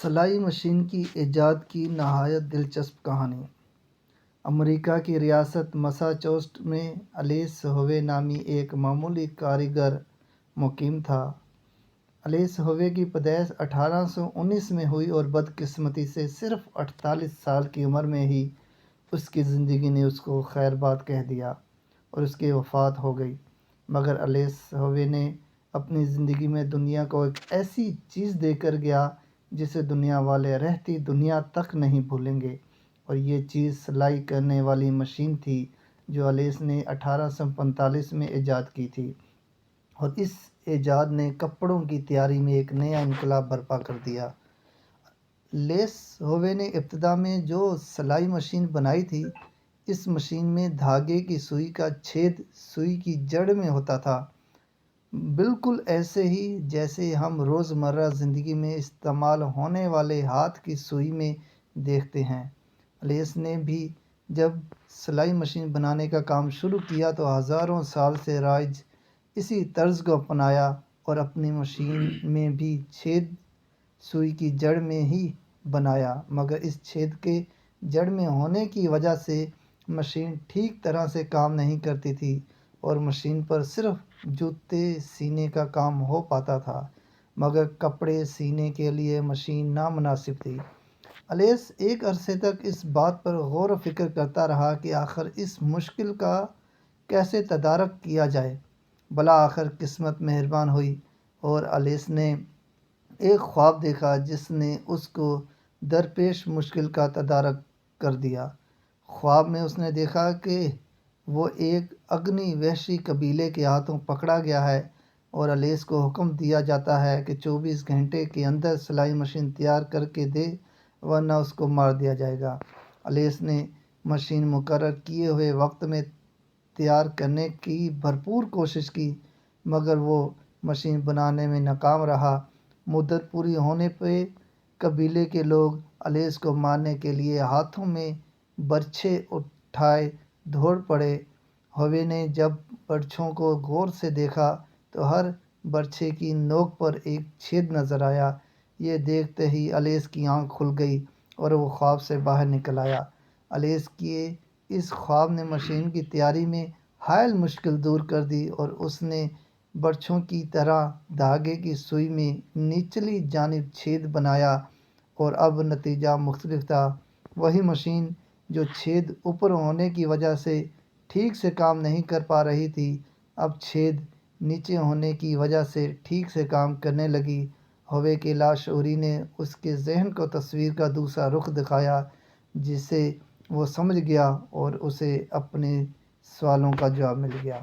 سلائی مشین کی ایجاد کی نہایت دلچسپ کہانی۔ امریکہ کی ریاست مساچوسٹس میں الیس ہووے نامی ایک معمولی کاریگر مقیم تھا۔ الیس ہووے کی پیدائش 1819 میں ہوئی اور بدقسمتی سے صرف 48 سال کی عمر میں ہی اس کی زندگی نے اس کو خیر باد کہہ دیا اور اس کی وفات ہو گئی۔ مگر الیس ہووے نے اپنی زندگی میں دنیا کو ایک ایسی چیز دے کر گیا جسے دنیا والے رہتی دنیا تک نہیں بھولیں گے، اور یہ چیز سلائی کرنے والی مشین تھی جو الیس نے 1845 میں ایجاد کی تھی، اور اس ایجاد نے کپڑوں کی تیاری میں ایک نیا انقلاب برپا کر دیا۔ الیس ہووے نے ابتدا میں جو سلائی مشین بنائی تھی، اس مشین میں دھاگے کی سوئی کا چھید سوئی کی جڑ میں ہوتا تھا، بالکل ایسے ہی جیسے ہم روزمرہ زندگی میں استعمال ہونے والے ہاتھ کی سوئی میں دیکھتے ہیں۔ الیس نے بھی جب سلائی مشین بنانے کا کام شروع کیا تو ہزاروں سال سے رائج اسی طرز کو اپنایا اور اپنی مشین میں بھی چھید سوئی کی جڑ میں ہی بنایا، مگر اس چھید کے جڑ میں ہونے کی وجہ سے مشین ٹھیک طرح سے کام نہیں کرتی تھی اور مشین پر صرف جوتے سینے کا کام ہو پاتا تھا، مگر کپڑے سینے کے لیے مشین نامناسب تھی۔ الیس ایک عرصے تک اس بات پر غور و فکر کرتا رہا کہ آخر اس مشکل کا کیسے تدارک کیا جائے۔ بالآخر قسمت مہربان ہوئی اور الیس نے ایک خواب دیکھا جس نے اس کو درپیش مشکل کا تدارک کر دیا۔ خواب میں اس نے دیکھا کہ وہ ایک اگنی وحشی قبیلے کے ہاتھوں پکڑا گیا ہے اور الیس کو حکم دیا جاتا ہے کہ 24 گھنٹے کے اندر سلائی مشین تیار کر کے دے ورنہ اس کو مار دیا جائے گا۔ الیس نے مشین مقرر کیے ہوئے وقت میں تیار کرنے کی بھرپور کوشش کی، مگر وہ مشین بنانے میں ناکام رہا۔ مدت پوری ہونے پہ قبیلے کے لوگ الیس کو مارنے کے لیے ہاتھوں میں برچھے اٹھائے دوڑ پڑے۔ ہووے نے جب برچھوں کو غور سے دیکھا تو ہر برچھے کی نوک پر ایک چھید نظر آیا۔ یہ دیکھتے ہی الیس کی آنکھ کھل گئی اور وہ خواب سے باہر نکل آیا۔ الیس کے اس خواب نے مشین کی تیاری میں حائل مشکل دور کر دی اور اس نے برچھوں کی طرح دھاگے کی سوئی میں نچلی جانب چھید بنایا، اور اب نتیجہ مختلف تھا۔ وہی مشین جو چھید اوپر ہونے کی وجہ سے ٹھیک سے کام نہیں کر پا رہی تھی، اب چھید نیچے ہونے کی وجہ سے ٹھیک سے کام کرنے لگی۔ ہووے کے لاشعوری نے اس کے ذہن کو تصویر کا دوسرا رخ دکھایا جسے وہ سمجھ گیا اور اسے اپنے سوالوں کا جواب مل گیا۔